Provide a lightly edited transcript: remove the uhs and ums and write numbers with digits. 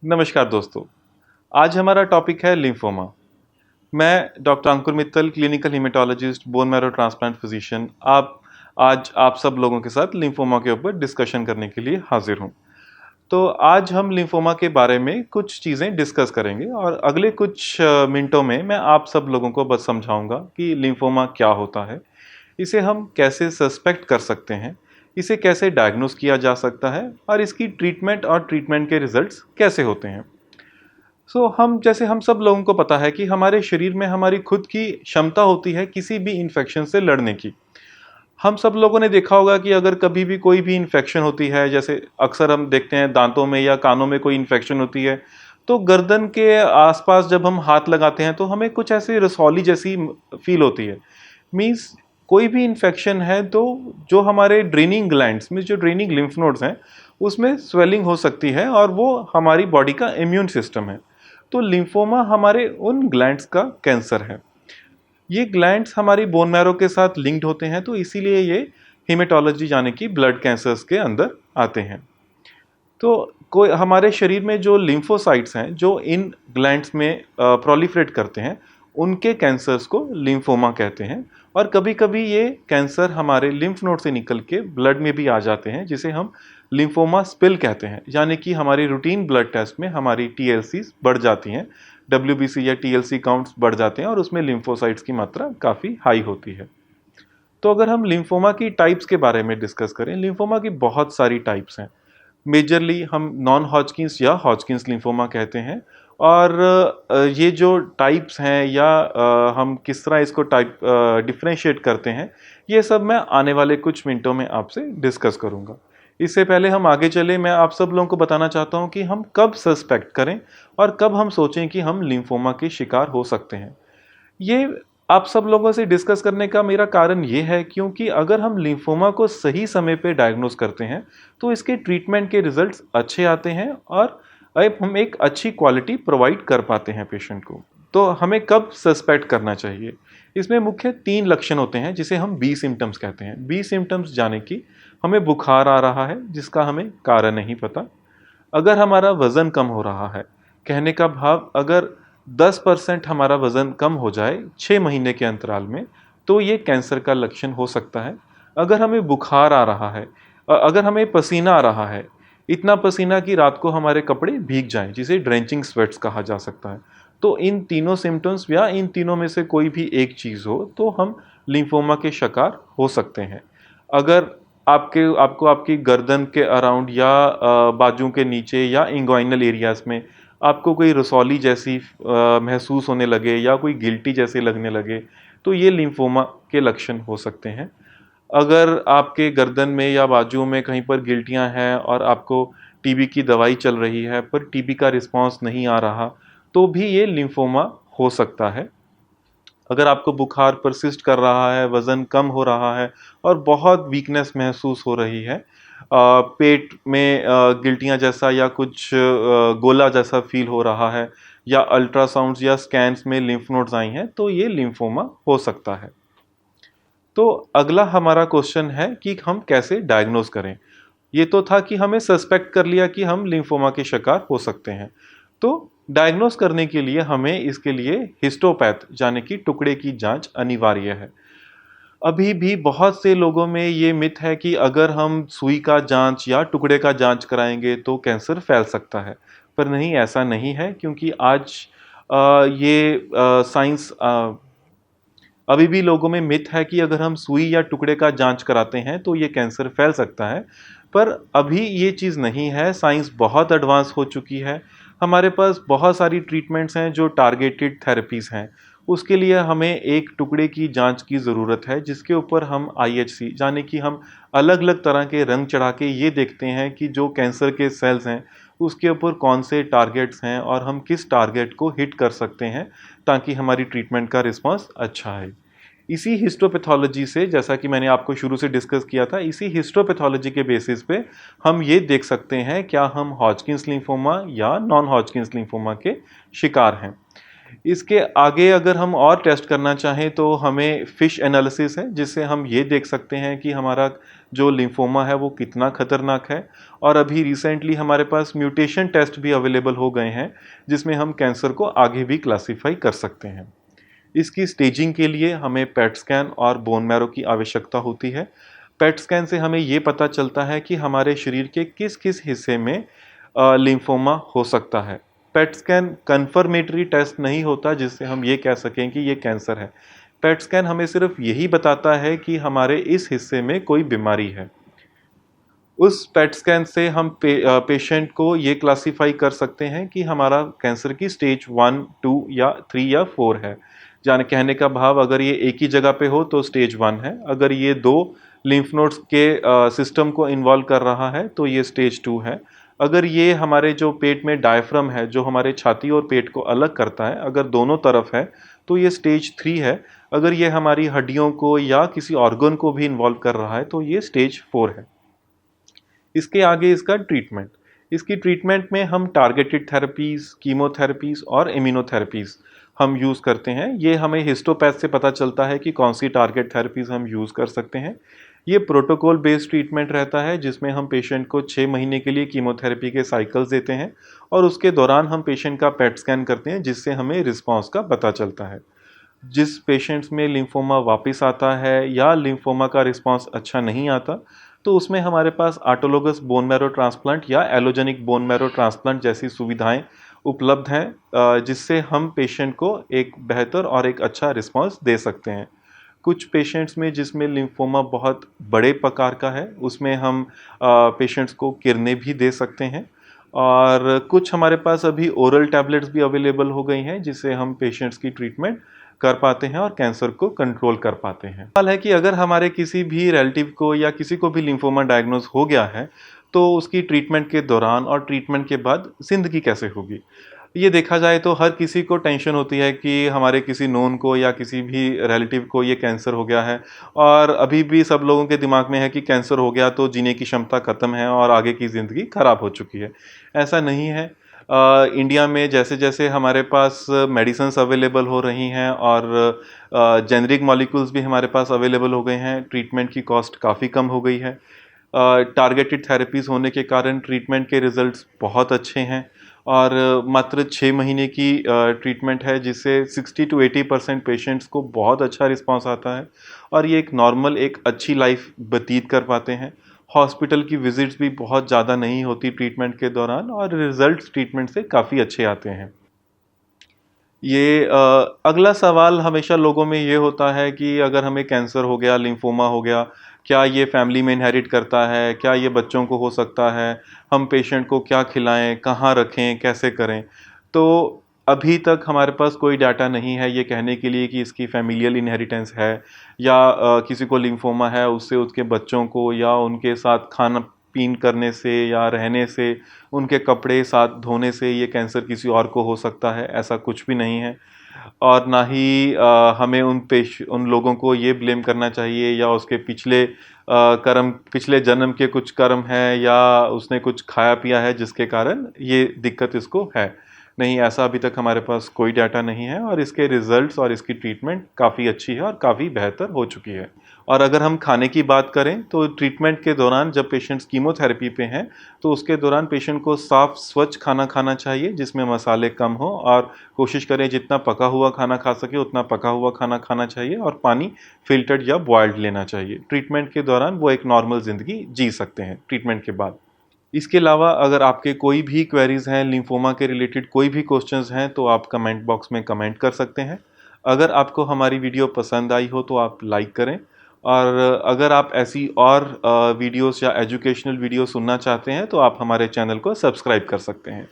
नमस्कार दोस्तों। आज हमारा टॉपिक है लिम्फोमा। मैं doctor Ankur Mittal, clinical haematologist, bone marrow transplant physician. आज आप सब लोगों के साथ लिम्फोमा के ऊपर डिस्कशन करने के लिए हाजिर हूँ। तो आज हम लिम्फोमा के बारे में कुछ चीज़ें डिस्कस करेंगे और अगले कुछ मिनटों में मैं आप सब लोगों को बस समझाऊंगा कि लिम्फोमा क्या होता है, इसे हम कैसे सस्पेक्ट कर सकते हैं, इसे कैसे डायग्नोस किया जा सकता है और इसकी ट्रीटमेंट और ट्रीटमेंट के रिजल्ट्स कैसे होते हैं। हम सब लोगों को पता है कि हमारे शरीर में हमारी खुद की क्षमता होती है किसी भी इन्फेक्शन से लड़ने की। हम सब लोगों ने देखा होगा कि अगर कभी भी कोई भी इन्फेक्शन होती है, जैसे अक्सर हम देखते हैं दांतों में या कानों में कोई इन्फेक्शन होती है, तो गर्दन के आसपास जब हम हाथ लगाते हैं तो हमें कुछ ऐसी रसौली जैसी फील होती है। मीन्स कोई भी इन्फेक्शन है तो जो हमारे ड्रेनिंग ग्लैंड्स में जो ड्रेनिंग लिम्फ नोड्स हैं उसमें स्वेलिंग हो सकती है और वो हमारी बॉडी का इम्यून सिस्टम है। तो लिम्फोमा हमारे उन ग्लैंड्स का कैंसर है। ये ग्लैंड्स हमारी बोन मैरो के साथ लिंक्ड होते हैं, तो इसीलिए ये हेमेटोलॉजी यानी कि ब्लड कैंसर्स के अंदर आते हैं। तो कोई हमारे शरीर में जो लिम्फोसाइट्स हैं जो इन ग्लैंड्स में प्रोलिफरेट करते हैं, उनके कैंसर्स को लिम्फोमा कहते हैं। और कभी कभी ये कैंसर हमारे लिम्फ नोड से निकल के ब्लड में भी आ जाते हैं, जिसे हम लिम्फोमा स्पिल कहते हैं। यानी कि हमारी रूटीन ब्लड टेस्ट में हमारी टीएलसी बढ़ जाती हैं, डब्ल्यूबीसी या टीएलसी काउंट्स बढ़ जाते हैं और उसमें लिम्फोसाइट्स की मात्रा काफ़ी हाई होती है। तो अगर हम लिम्फोमा की टाइप्स के बारे में डिस्कस करें, लिम्फोमा की बहुत सारी टाइप्स हैं। मेजरली हम नॉन हॉजकिंस या हॉजकिंस लिम्फोमा कहते हैं। और ये जो टाइप्स हैं या हम किस तरह इसको डिफ्रेंशिएट करते हैं, ये सब मैं आने वाले कुछ मिनटों में आपसे डिस्कस करूंगा। इससे पहले हम आगे चले, मैं आप सब लोगों को बताना चाहता हूं कि हम कब सस्पेक्ट करें और कब हम सोचें कि हम लिम्फोमा के शिकार हो सकते हैं। ये आप सब लोगों से डिस्कस करने का मेरा कारण ये है क्योंकि अगर हम लिम्फोमा को सही समय पे डायग्नोस करते हैं तो इसके ट्रीटमेंट के रिजल्ट्स अच्छे आते हैं और अब हम एक अच्छी क्वालिटी प्रोवाइड कर पाते हैं पेशेंट को। तो हमें कब सस्पेक्ट करना चाहिए? इसमें मुख्य 3 लक्षण होते हैं जिसे हम बी सिम्टम्स कहते हैं। बी सिम्टम्स जाने कि हमें बुखार आ रहा है जिसका हमें कारण नहीं पता, अगर हमारा वज़न कम हो रहा है, कहने का भाव अगर 10% हमारा वज़न कम हो जाए 6 महीने के अंतराल में, तो ये कैंसर का लक्षण हो सकता है। अगर हमें बुखार आ रहा है, अगर हमें पसीना आ रहा है, इतना पसीना कि रात को हमारे कपड़े भीग जाएं, जिसे ड्रेंचिंग स्वेट्स कहा जा सकता है। तो इन तीनों सिम्टम्स या इन तीनों में से कोई भी एक चीज़ हो तो हम लिम्फोमा के शिकार हो सकते हैं। अगर आपको आपकी गर्दन के अराउंड या बाजू के नीचे या इंग्वाइनल एरियाज में आपको कोई रसौली जैसी महसूस होने लगे या कोई गिल्टी जैसे लगने लगे, तो ये लिम्फोमा के लक्षण हो सकते हैं। अगर आपके गर्दन में या बाजू में कहीं पर गिल्टियां हैं और आपको टीबी की दवाई चल रही है पर टीबी का रिस्पांस नहीं आ रहा, तो भी ये लिम्फोमा हो सकता है। अगर आपको बुखार परसिस्ट कर रहा है, वज़न कम हो रहा है और बहुत वीकनेस महसूस हो रही है, पेट में गिल्टियाँ जैसा या कुछ गोला जैसा फील हो रहा है, या अल्ट्रासाउंड्स या स्कैन्स में लिम्फ नोड्स आई हैं, तो ये लिम्फोमा हो सकता है। तो अगला हमारा क्वेश्चन है कि हम कैसे डायग्नोस करें। ये तो था कि हमें सस्पेक्ट कर लिया कि हम लिम्फोमा के शिकार हो सकते हैं। तो डायग्नोस करने के लिए हमें इसके लिए हिस्टोपैथ यानी कि टुकड़े की जांच अनिवार्य है। अभी भी बहुत से लोगों में ये मिथ है कि अगर हम सुई का जांच या टुकड़े का जांच कराएंगे तो कैंसर फैल सकता है। पर नहीं, ऐसा नहीं है, क्योंकि आज ये साइंस अभी भी लोगों में मिथ है कि अगर हम सुई या टुकड़े का जांच कराते हैं तो ये कैंसर फैल सकता है। पर अभी ये चीज़ नहीं है, साइंस बहुत एडवांस हो चुकी है। हमारे पास बहुत सारी ट्रीटमेंट्स हैं जो टारगेटेड थेरेपीज़ हैं। उसके लिए हमें एक टुकड़े की जांच की ज़रूरत है जिसके ऊपर हम आईएचसी यानी कि हम अलग अलग तरह के रंग चढ़ा के ये देखते हैं कि जो कैंसर के सेल्स हैं उसके ऊपर कौन से टारगेट्स हैं और हम किस टारगेट को हिट कर सकते हैं ताकि हमारी ट्रीटमेंट का रिस्पांस अच्छा है। इसी हिस्टोपैथोलॉजी से, जैसा कि मैंने आपको शुरू से डिस्कस किया था, इसी हिस्टोपैथोलॉजी के बेसिस पे हम ये देख सकते हैं क्या हम हॉजकिंस लिम्फोमा या नॉन हॉजकिंस लिम्फोमा के शिकार हैं। इसके आगे अगर हम और टेस्ट करना चाहें तो हमें फ़िश एनालिसिस है, जिससे हम ये देख सकते हैं कि हमारा जो लिम्फोमा है वो कितना खतरनाक है। और अभी रिसेंटली हमारे पास म्यूटेशन टेस्ट भी अवेलेबल हो गए हैं, जिसमें हम कैंसर को आगे भी क्लासिफाई कर सकते हैं। इसकी स्टेजिंग के लिए हमें पेट स्कैन और बोन मैरो की आवश्यकता होती है। पेट स्कैन से हमें ये पता चलता है कि हमारे शरीर के किस-किस हिस्से में लिम्फोमा हो सकता है। पेट स्कैन कन्फर्मेटरी टेस्ट नहीं होता जिससे हम ये कह सकें कि ये कैंसर है। पेट स्कैन हमें सिर्फ यही बताता है कि हमारे इस हिस्से में कोई बीमारी है। उस पेट स्कैन से हम पेशेंट को ये क्लासिफाई कर सकते हैं कि हमारा कैंसर की स्टेज 1, 2 या 3 या 4 है। जाने कहने का भाव, अगर ये एक ही जगह पे हो तो स्टेज 1 है, अगर ये 2 लिम्फ नोड्स के सिस्टम को इन्वॉल्व कर रहा है तो ये स्टेज 2 है। अगर ये हमारे जो पेट में डायफ्राम है, जो हमारे छाती और पेट को अलग करता है, अगर दोनों तरफ है तो ये स्टेज 3 है। अगर ये हमारी हड्डियों को या किसी ऑर्गन को भी इन्वॉल्व कर रहा है तो ये स्टेज 4 है। इसके आगे इसका ट्रीटमेंट। इसकी ट्रीटमेंट में हम टारगेटेड थेरेपीज़, कीमोथेरेपीज़ और इम्यूनोथेरेपीज़ हम यूज़ करते हैं। ये हमें हिस्टोपैथ से पता चलता है कि कौन-सी टारगेट थेरेपीज़ हम यूज़ कर सकते हैं। ये प्रोटोकॉल बेस्ड ट्रीटमेंट रहता है, जिसमें हम पेशेंट को 6 महीने के लिए कीमोथेरेपी के साइकिल्स देते हैं और उसके दौरान हम पेशेंट का पेट स्कैन करते हैं, जिससे हमें रिस्पॉन्स का पता चलता है। जिस पेशेंट्स में लिम्फोमा वापस आता है या लिम्फोमा का रिस्पॉन्स अच्छा नहीं आता, तो उसमें हमारे पास ऑटोलोगस बोन मैरो ट्रांसप्लांट या एलोजेनिक बोन मैरो ट्रांसप्लांट जैसी सुविधाएं उपलब्ध हैं, जिससे हम पेशेंट को एक बेहतर और एक अच्छा रिस्पॉन्स दे सकते हैं। कुछ पेशेंट्स में जिसमें लिम्फोमा बहुत बड़े प्रकार का है, उसमें हम पेशेंट्स को किरणें भी दे सकते हैं। और कुछ हमारे पास अभी ओरल टैबलेट्स भी अवेलेबल हो गई हैं, जिससे हम पेशेंट्स की ट्रीटमेंट कर पाते हैं और कैंसर को कंट्रोल कर पाते हैं। सवाल है कि अगर हमारे किसी भी रिलेटिव को या किसी को भी लिम्फोमा डायग्नोज हो गया है, तो उसकी ट्रीटमेंट के दौरान और ट्रीटमेंट के बाद ज़िंदगी कैसे होगी? ये देखा जाए तो हर किसी को टेंशन होती है कि हमारे किसी नोन को या किसी भी रिलेटिव को ये कैंसर हो गया है, और अभी भी सब लोगों के दिमाग में है कि कैंसर हो गया तो जीने की क्षमता ख़त्म है और आगे की ज़िंदगी ख़राब हो चुकी है। ऐसा नहीं है। इंडिया में जैसे-जैसे हमारे पास मेडिसिन्स अवेलेबल हो रही हैं और जेनेरिक मॉलिक्यूल्स भी हमारे पास अवेलेबल हो गए हैं, ट्रीटमेंट की कॉस्ट काफ़ी कम हो गई है। टारगेटेड थेरेपीज़ होने के कारण ट्रीटमेंट के रिज़ल्ट्स बहुत अच्छे हैं और मात्र 6 महीने की ट्रीटमेंट है, जिससे 60 टू 80% पेशेंट्स को बहुत अच्छा रिस्पॉन्स आता है और ये एक नॉर्मल एक अच्छी लाइफ व्यतीत कर पाते हैं। हॉस्पिटल की विज़िट्स भी बहुत ज़्यादा नहीं होती ट्रीटमेंट के दौरान और रिज़ल्ट्स ट्रीटमेंट से काफ़ी अच्छे आते हैं। अगला सवाल हमेशा लोगों में ये होता है कि अगर हमें कैंसर हो गया, लिम्फोमा हो गया, क्या ये फैमिली में इनहेरिट करता है? क्या ये बच्चों को हो सकता है? हम पेशेंट को क्या खिलाएँ, कहाँ रखें, कैसे करें? तो अभी तक हमारे पास कोई डाटा नहीं है ये कहने के लिए कि इसकी फ़ैमिलियल इनहेरिटेंस है या किसी को लिम्फोमा है, उससे उसके बच्चों को या उनके साथ खान-पीन करने से या रहने से, उनके कपड़े साथ धोने से ये कैंसर किसी और को हो सकता है, ऐसा कुछ भी नहीं है। और ना ही हमें उन लोगों को ये ब्लेम करना चाहिए या उसके पिछले जन्म के कुछ कर्म हैं या उसने कुछ खाया पिया है जिसके कारण ये दिक्कत इसको है। नहीं, ऐसा अभी तक हमारे पास कोई डाटा नहीं है और इसके रिज़ल्ट्स और इसकी ट्रीटमेंट काफ़ी अच्छी है और काफ़ी बेहतर हो चुकी है। और अगर हम खाने की बात करें तो ट्रीटमेंट के दौरान जब पेशेंट्स कीमोथेरेपी पे हैं, तो उसके दौरान पेशेंट को साफ़ स्वच्छ खाना खाना चाहिए, जिसमें मसाले कम हों, और कोशिश करें जितना पका हुआ खाना खा सकें उतना पका हुआ खाना खाना चाहिए और पानी फ़िल्टर्ड या बॉइल्ड लेना चाहिए। ट्रीटमेंट के दौरान वो एक नॉर्मल ज़िंदगी जी सकते हैं ट्रीटमेंट के बाद। इसके अलावा अगर आपके कोई भी क्वेरीज़ हैं, लिम्फोमा के रिलेटेड कोई भी क्वेश्चंस हैं, तो आप कमेंट बॉक्स में कमेंट कर सकते हैं। अगर आपको हमारी वीडियो पसंद आई हो तो आप लाइक करें, और अगर आप ऐसी और वीडियोज़ या एजुकेशनल वीडियो सुनना चाहते हैं तो आप हमारे चैनल को सब्सक्राइब कर सकते हैं।